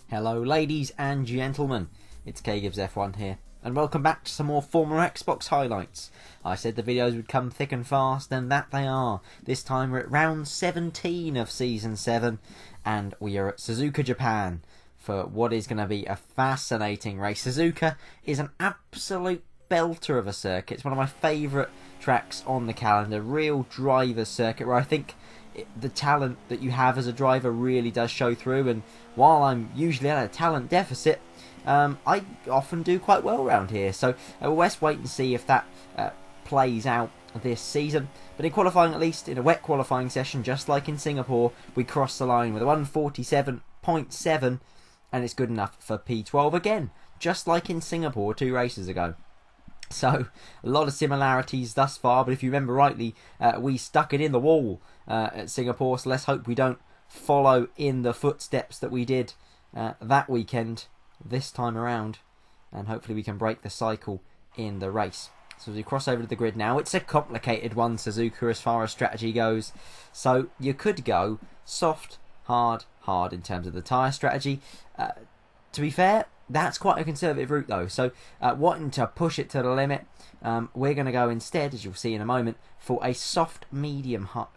Hello ladies and gentlemen, it's K-Gibbs F1 here, and welcome back to some more former Xbox highlights. I said the videos would come thick and fast, and that they are. This time we're at round 17 of Season 7, and we are at Suzuka, Japan, for what is going to be a fascinating race. Suzuka is an absolute belter of a circuit. It's one of my favourite tracks on the calendar, real driver's circuit, where I think the talent that you have as a driver really does show through, and while I'm usually at a talent deficit, I often do quite well around here. So let's wait and see if that plays out this season. But in qualifying, at least in a wet qualifying session, just like in Singapore, we crossed the line with a 147.7, and it's good enough for P12 again, just like in Singapore 2 races ago. So, a lot of similarities thus far, but if you remember rightly, we stuck it in the wall at Singapore, so let's hope we don't follow in the footsteps that we did that weekend this time around, and hopefully we can break the cycle in the race. So as we cross over to the grid now, it's a complicated one, Suzuka, as far as strategy goes. So you could go soft, hard, hard in terms of the tyre strategy. To be fair, that's quite a conservative route though, so wanting to push it to the limit, we're going to go instead, as you'll see in a moment, for a soft medium hard,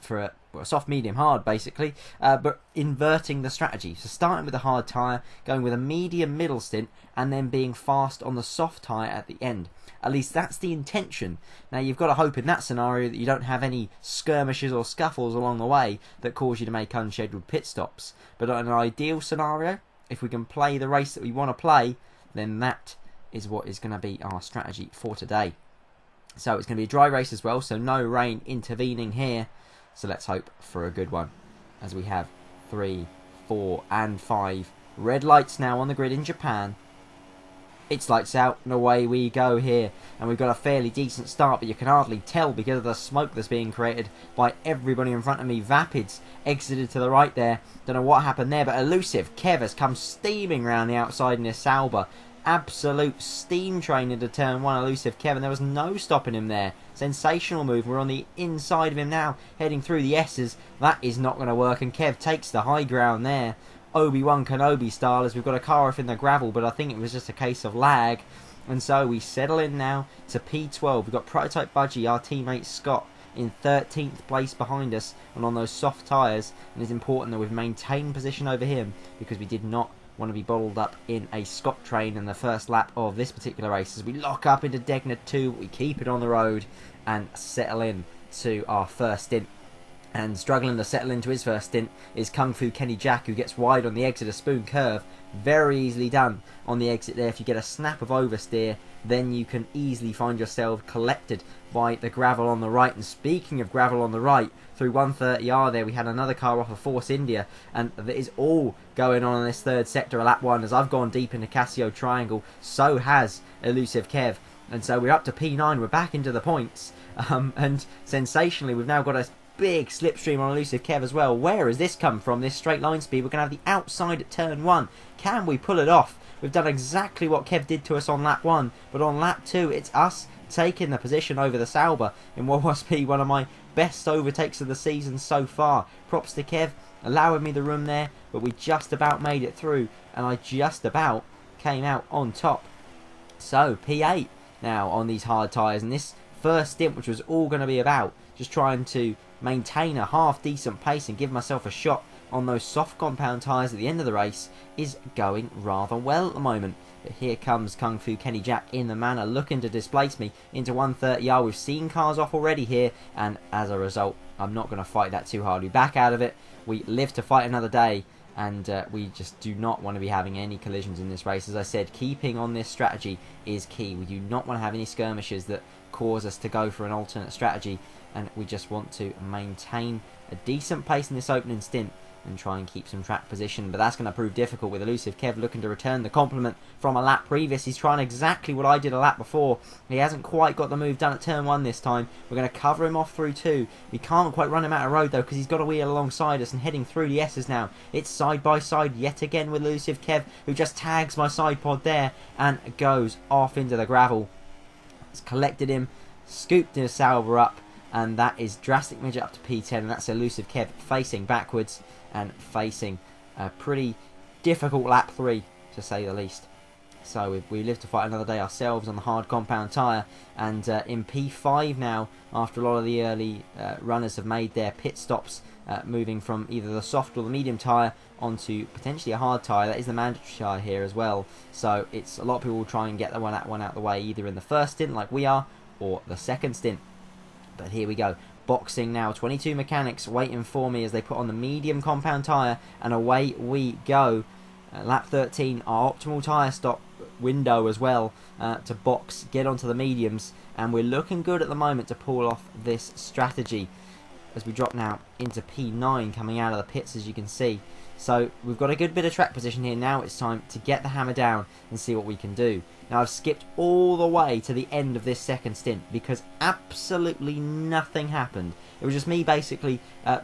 soft medium hard basically, but inverting the strategy. So starting with a hard tyre, going with a medium middle stint, and then being fast on the soft tyre at the end. At least that's the intention. Now you've got to hope in that scenario that you don't have any skirmishes or scuffles along the way that cause you to make unscheduled pit stops. But in an ideal scenario, if we can play the race that we want to play, then that is what is going to be our strategy for today. So it's going to be a dry race as well, so no rain intervening here. So let's hope for a good one, as we have 3, 4 and 5 red lights now on the grid in Japan. It's lights out and away we go here, and we've got a fairly decent start, but you can hardly tell because of the smoke that's being created by everybody in front of me. Vapids exited to the right there, don't know what happened there, but Elusive Kev has come steaming round the outside in his Sauber. Absolute steam train into turn 1, Elusive Kev, and there was no stopping him there. Sensational move. We're on the inside of him now, heading through the S's. That is not going to work, and Kev takes the high ground there. Obi-Wan Kenobi style, as we've got a car off in the gravel, but I think it was just a case of lag. And so we settle in now to P12. We've got Prototype Budgie, our teammate Scott, in 13th place behind us and on those soft tyres. And it's important that we've maintained position over him, because we did not want to be bottled up in a Scott train in the first lap of this particular race. As we lock up into Degna 2, we keep it on the road and settle in to our first stint. And struggling to settle into his first stint is Kung Fu Kenny Jack, who gets wide on the exit of Spoon Curve. Very easily done on the exit there. If you get a snap of oversteer, then you can easily find yourself collected by the gravel on the right. And speaking of gravel on the right, through 130R there we had another car off of Force India, and that is all going on in this third sector of lap 1. As I've gone deep into Casio Triangle, so has Elusive Kev. And so we're up to P9, we're back into the points, and sensationally we've now got a big slipstream on Elusive Kev as well. Where has this come from, this straight line speed? We're going to have the outside at turn 1. Can we pull it off? We've done exactly what Kev did to us on lap 1, but on lap 2 it's us taking the position over the Sauber in what must be one of my best overtakes of the season so far. Props to Kev, allowing me the room there, but we just about made it through, and I just about came out on top. So P8 now on these hard tyres, and this first stint, which was all going to be about just trying to maintain a half decent pace and give myself a shot on those soft compound tyres at the end of the race, is going rather well at the moment. But here comes Kung Fu Kenny Jack in the manner, looking to displace me into 130R. We've seen cars off already here, and as a result I'm not going to fight that too hard. We back out of it, we live to fight another day, and we just do not want to be having any collisions in this race. As I said, keeping on this strategy is key. We do not want to have any skirmishes that cause us to go for an alternate strategy, and we just want to maintain a decent pace in this opening stint and try and keep some track position. But that's going to prove difficult with Elusive Kev looking to return the compliment from a lap previous. He's trying exactly what I did a lap before. He hasn't quite got the move done at turn 1 this time. We're going to cover him off through 2. We can't quite run him out of road though, because he's got a wheel alongside us and heading through the S's now. It's side by side yet again with Elusive Kev, who just tags my side pod there and goes off into the gravel. It's collected him, scooped his Sauber up, and that is drastic midget up to P10, and that's Elusive Kev facing backwards and facing a pretty difficult lap 3, to say the least. So we live to fight another day ourselves on the hard compound tyre, and in P5 now, after a lot of the early runners have made their pit stops, moving from either the soft or the medium tyre onto potentially a hard tyre. That is the mandatory tyre here as well, so it's a lot of people will try and get that one out of the way either in the first stint like we are, or the second stint. But here we go, boxing now, 22 mechanics waiting for me as they put on the medium compound tyre, and away we go. Lap 13, our optimal tyre stop window as well, to box, get onto the mediums, and we're looking good at the moment to pull off this strategy as we drop now into P9 coming out of the pits, as you can see. So we've got a good bit of track position here. Now it's time to get the hammer down and see what we can do. Now I've skipped all the way to the end of this second stint because absolutely nothing happened. It was just me basically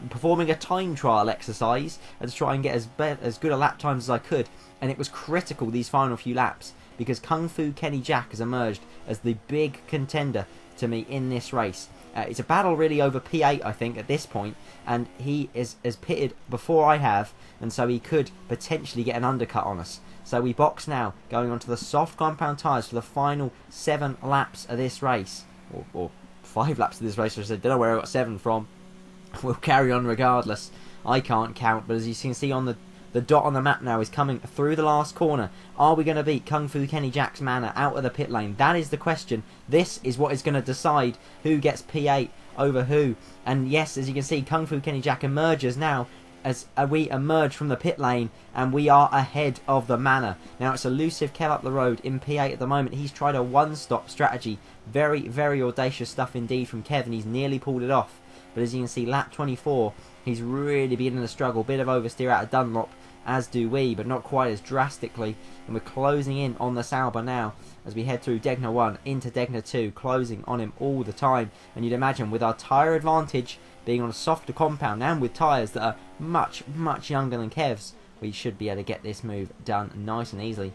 performing a time trial exercise to try and get as good a lap times as I could, and it was critical these final few laps because Kung Fu Kenny Jack has emerged as the big contender to me in this race. It's a battle really over P8, I think, at this point, and he is pitted before I have, and so he could potentially get an undercut on us. So we box now, going onto the soft compound tyres for the final 7 laps of this race, or 5 laps of this race. I don't know where I got 7 from. We'll carry on regardless. I can't count, but as you can see on the dot on the map now is coming through the last corner. Are we going to beat Kung Fu Kenny Jack's manner out of the pit lane? That is the question. This is what is going to decide who gets P8 over who. And yes, as you can see, Kung Fu Kenny Jack emerges now as we emerge from the pit lane, and we are ahead of the manor. Now it's elusive Kev up the road in P8 at the moment. He's tried a one-stop strategy. Very, very audacious stuff indeed from Kev, and he's nearly pulled it off. But as you can see, lap 24, he's really beginning to struggle. Bit of oversteer out of Dunlop, as do we, but not quite as drastically. And we're closing in on the Sauber now as we head through Degner 1 into Degner 2, closing on him all the time. And you'd imagine with our tyre advantage being on a softer compound and with tyres that are much, much younger than Kev's, we should be able to get this move done nice and easily.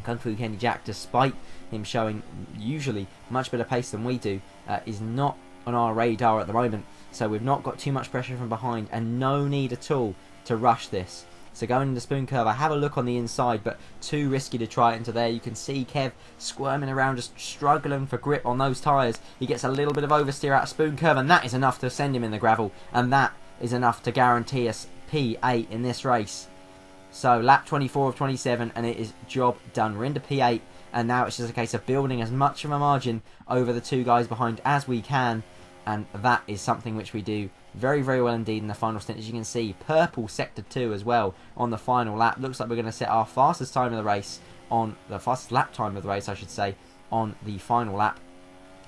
Kung Fu Kenny Jack, despite him showing usually much better pace than we do, is not on our radar at the moment. So we've not got too much pressure from behind and no need at all to rush this. So going into Spoon Curve, I have a look on the inside, but too risky to try it into there. You can see Kev squirming around, just struggling for grip on those tyres. He gets a little bit of oversteer out of Spoon Curve, and that is enough to send him in the gravel. And that is enough to guarantee us P8 in this race. So lap 24 of 27, and it is job done. We're into P8, and now it's just a case of building as much of a margin over the 2 guys behind as we can. And that is something which we do very, very well indeed in the final stint. As you can see, purple sector 2 as well on the final lap. Looks like we're going to set our fastest time of the race on the fastest lap time of the race, I should say, on the final lap.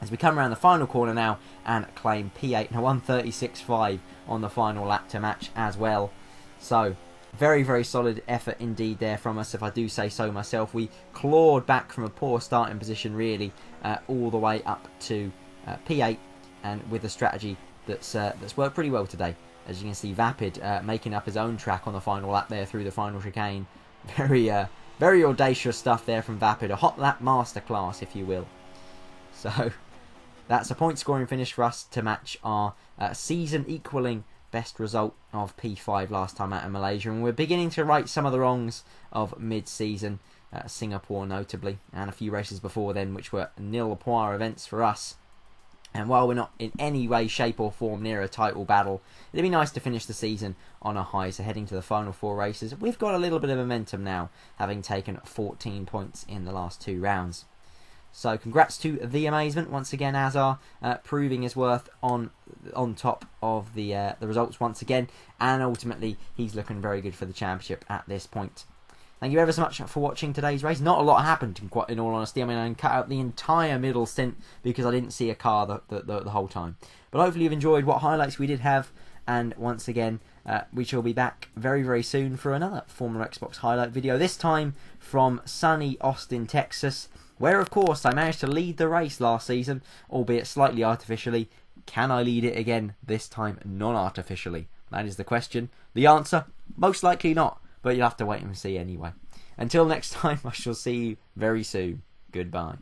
As we come around the final corner now and claim P8 and a 1:36.5 on the final lap to match as well. So very, very solid effort indeed there from us, if I do say so myself. We clawed back from a poor starting position really all the way up to P8, and with a strategy that's worked pretty well today. As you can see, Vapid making up his own track on the final lap there through the final chicane. Very very audacious stuff there from Vapid. A hot lap masterclass, if you will. So that's a point scoring finish for us to match our season equalling best result of P5 last time out in Malaysia. And we're beginning to right some of the wrongs of mid-season, Singapore notably, and a few races before then which were nil point events for us. And while we're not in any way, shape or form near a title battle, it'd be nice to finish the season on a high. So heading to the final 4 races, we've got a little bit of momentum now, having taken 14 points in the last 2 rounds. So congrats to The Amazement once again, Azar, proving his worth on top of the results once again. And ultimately, he's looking very good for the championship at this point. Thank you ever so much for watching today's race. Not a lot happened, in all honesty. I mean, I cut out the entire middle stint because I didn't see a car the whole time. But hopefully you've enjoyed what highlights we did have. And once again, we shall be back very, very soon for another Formula Xbox highlight video. This time from sunny Austin, Texas, where, of course, I managed to lead the race last season, albeit slightly artificially. Can I lead it again, this time non-artificially? That is the question. The answer, most likely not. But you'll have to wait and see anyway. Until next time, I shall see you very soon. Goodbye.